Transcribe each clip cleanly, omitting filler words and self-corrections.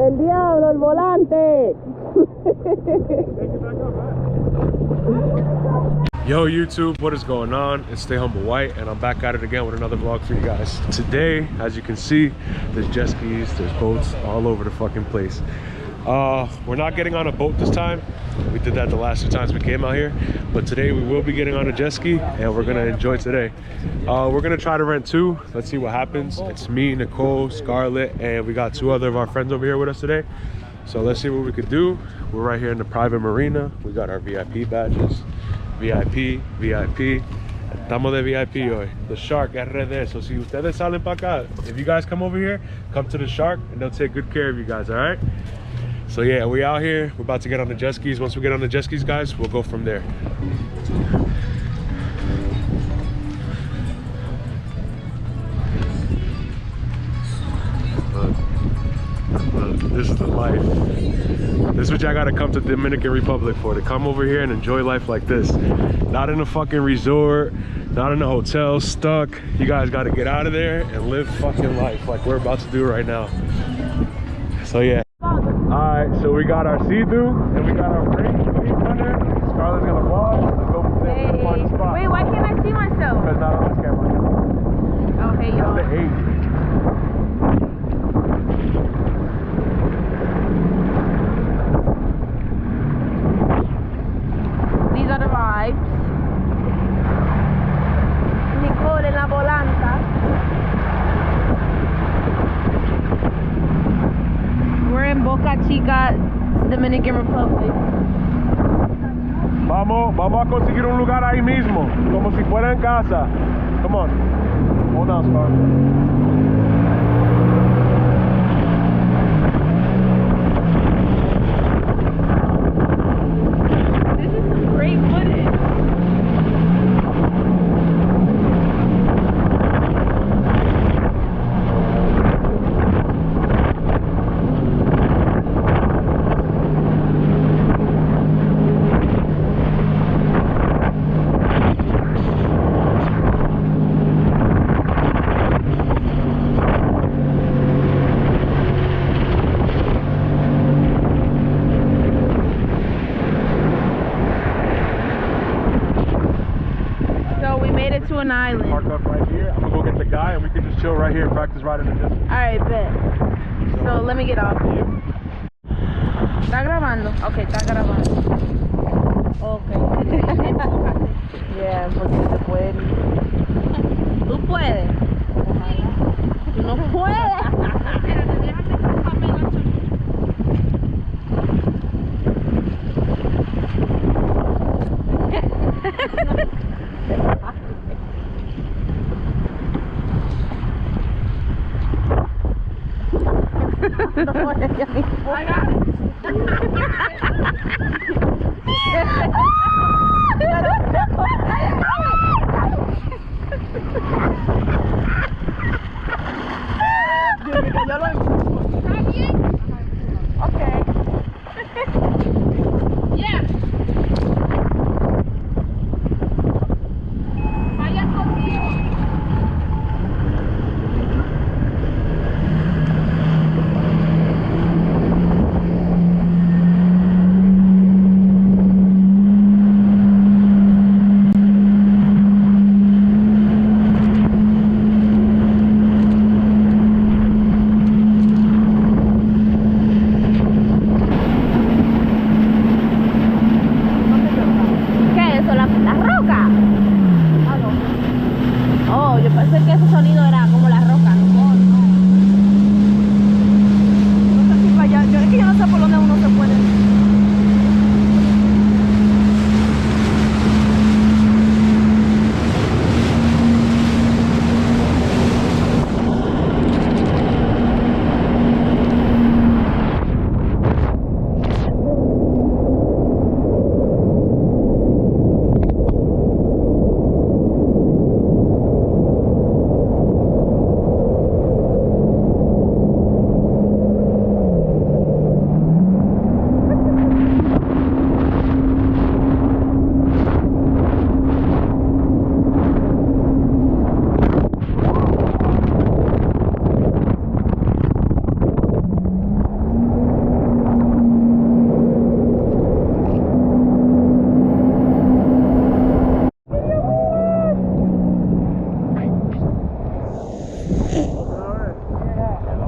el diablo, el volante. Yo YouTube, what is going on? It's Stay Humble White and I'm back at it again with another vlog for you guys. Today, as you can see, there's jet skis, there's boats all over the fucking place. We're not getting on a boat this time. We did that the last 2 times we came out here, but today we will be getting on a jet ski and we're gonna enjoy today. We're gonna try to rent 2. Let's see what happens. It's me, Nicole, Scarlett, and we got 2 other of our friends over here with us today. So let's see what we could do. We're right here in the private marina. We got our VIP badges. VIP, VIP. Estamos de VIP hoy. The Shark RD. So si ustedes salen para acá, if you guys come over here, come to the Shark and they'll take good care of you guys, all right? So yeah, we out here. We're about to get on the jet skis. Once we get on the jet skis, guys, we'll go from there. This is the life. This is what y'all gotta come to the Dominican Republic for, to come over here and enjoy life like this. Not in a fucking resort, not in a hotel, stuck. You guys gotta get out of there and live fucking life like we're about to do right now. So yeah. Alright, so we got our see-through and we got our break. Scarlett's gonna vlog. Let's go from there. We'll find a spot. Wait, why can't I see myself? Because not on this camera. Oh, hey, y'all. That's the 8. These are the vibes. Nicole en la volanta. We're in Boca, Chica, Dominican Republic. Vamos a conseguir un lugar ahí mismo, como si fuera en casa. Come on. Hold on, Scarlett. This is some great footage. To an island. Park up right here. I'm gonna go get the guy and we can just chill right here and practice riding the jet ski. Alright, bet. So let me get off. ¿Está grabando? Ok, está grabando. Ok. Yeah, porque se puede. ¿Tú puedes? ¿Tú no puedes? I got it. Okay. Yeah. Vaya conmigo.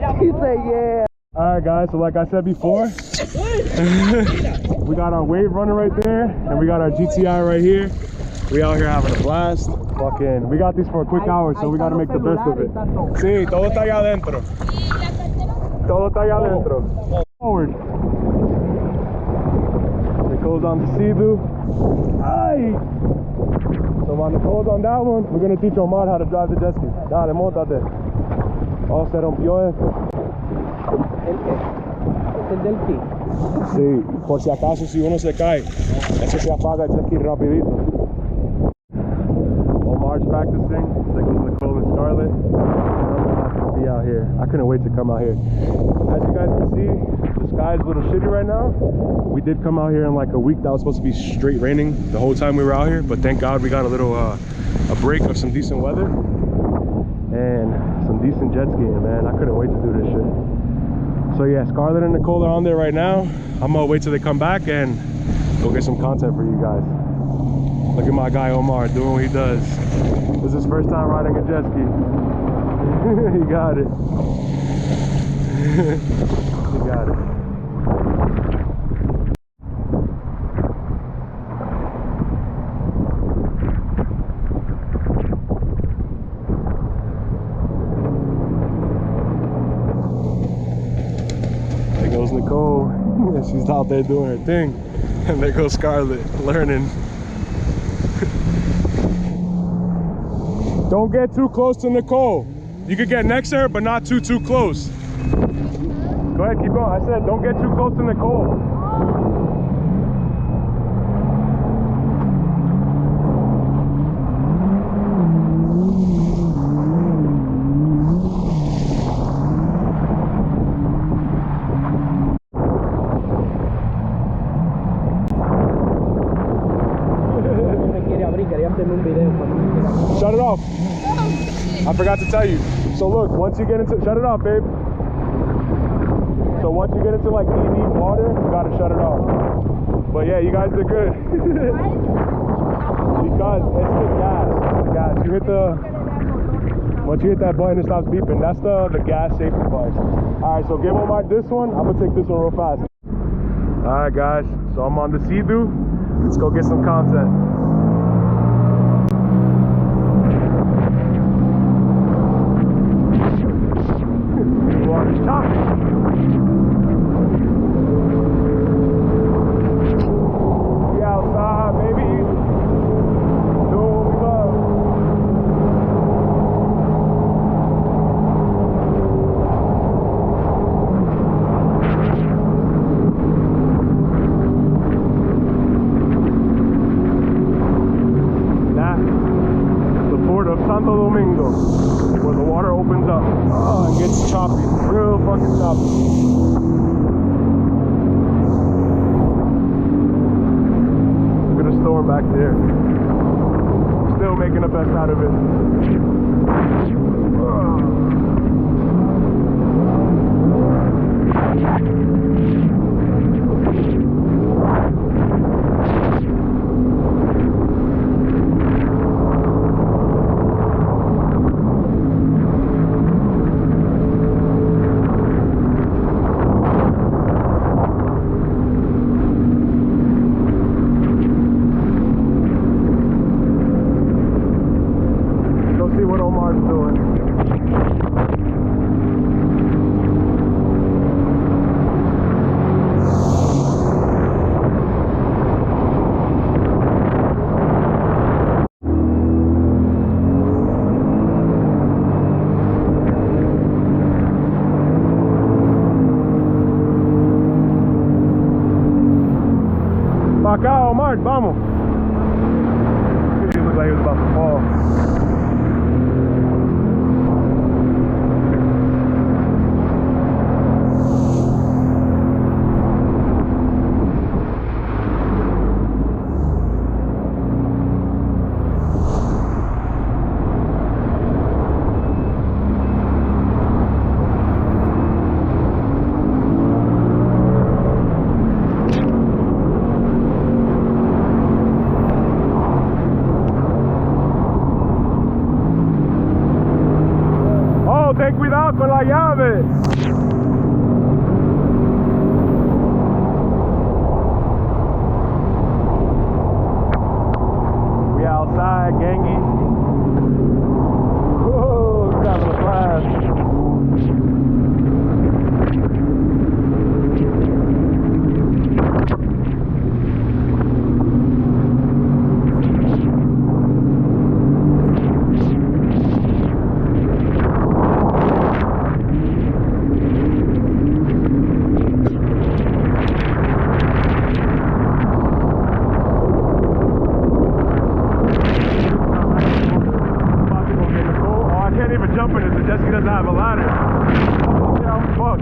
He said, yeah. Alright guys, so like I said before, we got our wave runner right there, and we got our GTI right here. We out here having a blast. Fucking, we got these for a quick hour, so we gotta make the best of it. Sí, todo está allá adentro. Todo está allá adentro. Forward. Nicole's on the Sea-Doo. Ay! So while Nicole's on that one, we're gonna teach Omar how to drive the jet ski. Dale, montate. Oh, se rompió esto. ¿El qué? Es el del ki. Sí, por si acaso si uno se cae, eso se apaga el jet ski rapidito. Omar's practicing. There goes Nicole and Scarlett. I'm gonna be out here. I couldn't wait to come out here. As you guys can see, the sky is a little shitty right now. We did come out here in like a week that was supposed to be straight raining the whole time we were out here, but thank God we got a little a break of some decent weather and some decent jet skiing, man. I couldn't wait to do this shit. So yeah, Scarlett and Nicole are on there right now. I'm gonna wait till they come back and go get some content for you guys. Look at my guy Omar doing what he does. This is his first time riding a jet ski. He got it. He got it. There goes Nicole. She's out there doing her thing. And there goes Scarlett learning. Don't get too close to Nicole. You could get next to her, but not too close. Go ahead, keep going. I said, don't get too close to Nicole. Shut it off. I forgot to tell you. So look, once you get into, shut it off, babe. So once you get into like deep water, you gotta shut it off. But yeah, you guys did good. Because it's the gas. It's the gas. You hit the, once you hit that button, it stops beeping. That's the gas safety device. All right, so give Omar this one. I'm gonna take this one real fast. All right, guys. So I'm on the Sea-Doo. Let's go get some content. Where the water opens up. Oh, it gets choppy. Real fucking choppy. Look at the storm back there. Still making the best out of it. Acá, Omar, vamos. He looked like he was about to fall. va con la llave. We outside, gangy. Whoa, he's having a blast. Jumping it, the Jetski doesn't have a ladder. Yeah, fuck.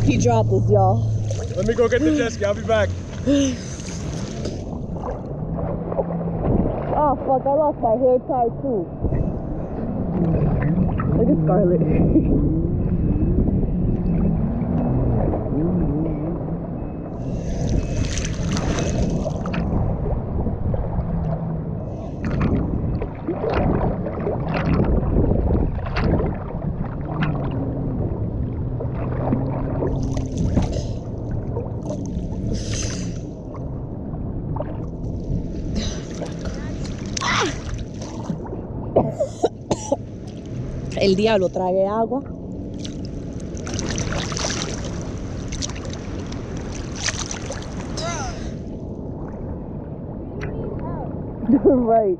He dropped us, y'all. Let me go get the Jetski. I'll be back. Oh fuck, I lost my hair tie too. Look at Scarlett. el diablo trague agua. Right.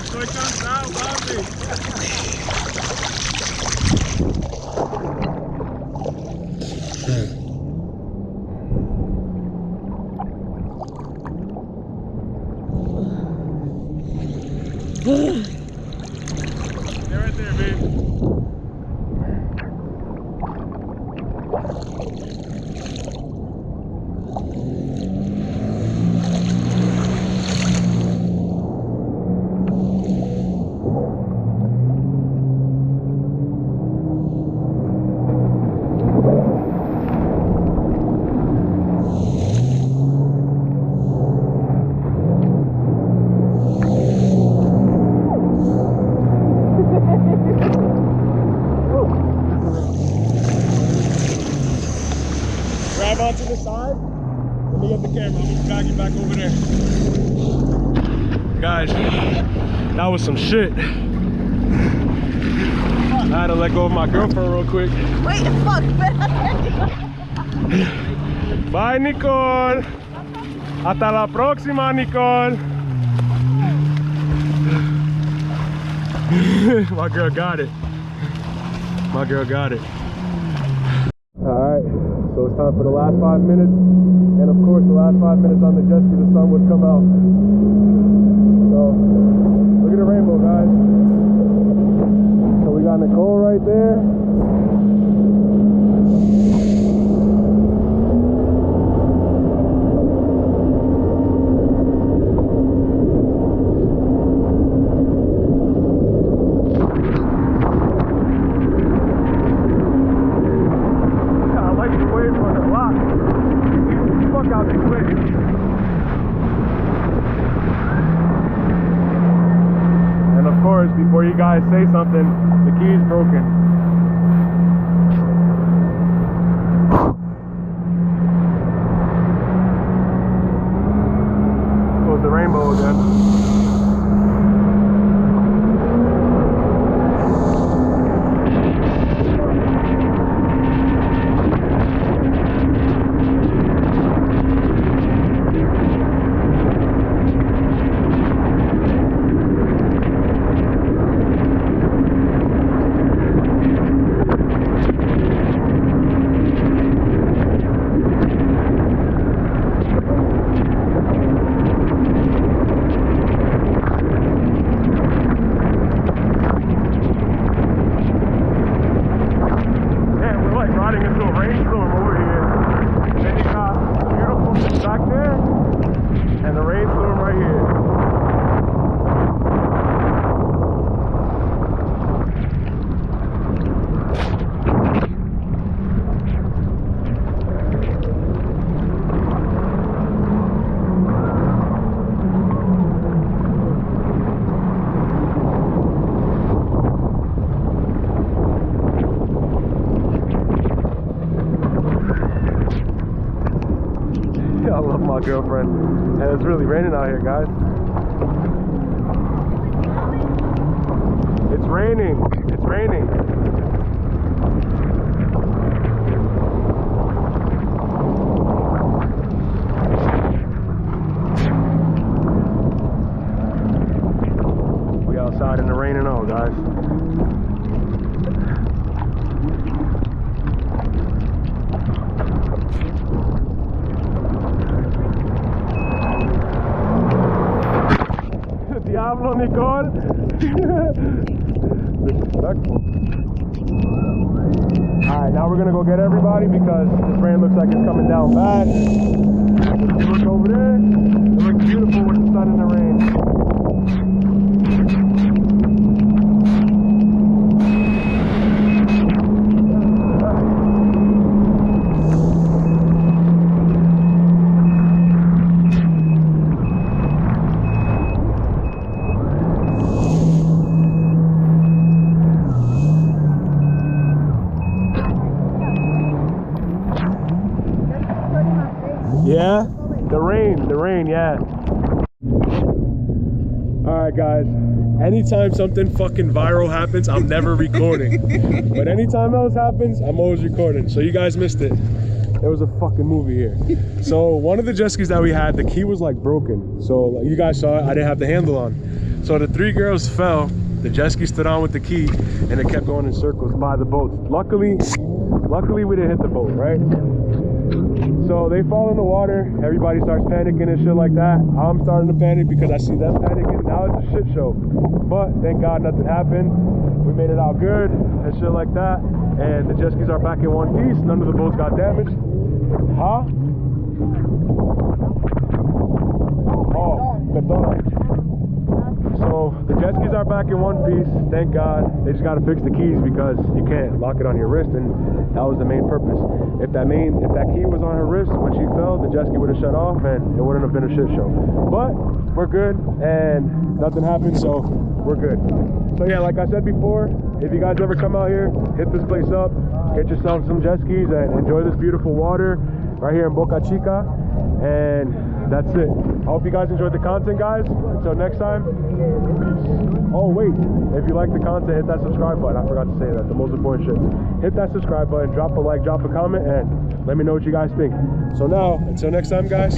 Estoy cansado, papi. They're right there, babe. Grab onto the side. Let me get the camera. I'm gonna drag you back over there. Guys, that was some shit. I had to let go of my girlfriend real quick. Wait, fuck. Bye, Nicole. Hasta la próxima, Nicole. My girl got it. My girl got it. Alright, so it's time for the last 5 minutes. And of course, the last 5 minutes on the Jetski, the sun would come out. So, look at the rainbow, guys. So we got Nicole right there. Before you guys say something, the key is broken. Close the rainbow again. I love my girlfriend. And it's really raining out here, guys. It's raining. It's raining. We outside in the rain and all, guys. Diablo, Nicole. Disrespectful. Alright, now we're gonna go get everybody because this rain looks like it's coming down bad. You look over there, it looks beautiful with the sun and the rain. Yeah, the rain, yeah. right, guys. Anytime something fucking viral happens, I'm never recording. But anytime else happens, I'm always recording. So you guys missed it. There was a fucking movie here. So one of the jet skis that we had, the key was like broken. So like, you guys saw it, I didn't have the handle on. So the 3 girls fell. The jet ski stood on with the key, and it kept going in circles by the boats. Luckily we didn't hit the boat, right? So they fall in the water, everybody starts panicking and shit like that. I'm starting to panic because I see them panicking. Now it's a shit show. But thank God nothing happened. We made it out good and shit like that. And the jet skis are back in one piece. None of the boats got damaged. Huh? Oh, perdona. So the jet skis are back in one piece, thank God. They just gotta fix the keys because you can't lock it on your wrist, and that was the main purpose. If that key was on her wrist when she fell, the jet ski would have shut off and it wouldn't have been a shit show. But we're good and nothing happened, so we're good. So yeah, like I said before, if you guys ever come out here, hit this place up, get yourself some jet skis and enjoy this beautiful water right here in Boca Chica. And that's it. I hope you guys enjoyed the content, guys. Until next time, peace. Oh wait, if you like the content, hit that subscribe button. I forgot to say that, the most important shit. Hit that subscribe button, drop a like, drop a comment, and let me know what you guys think. So now, until next time, guys,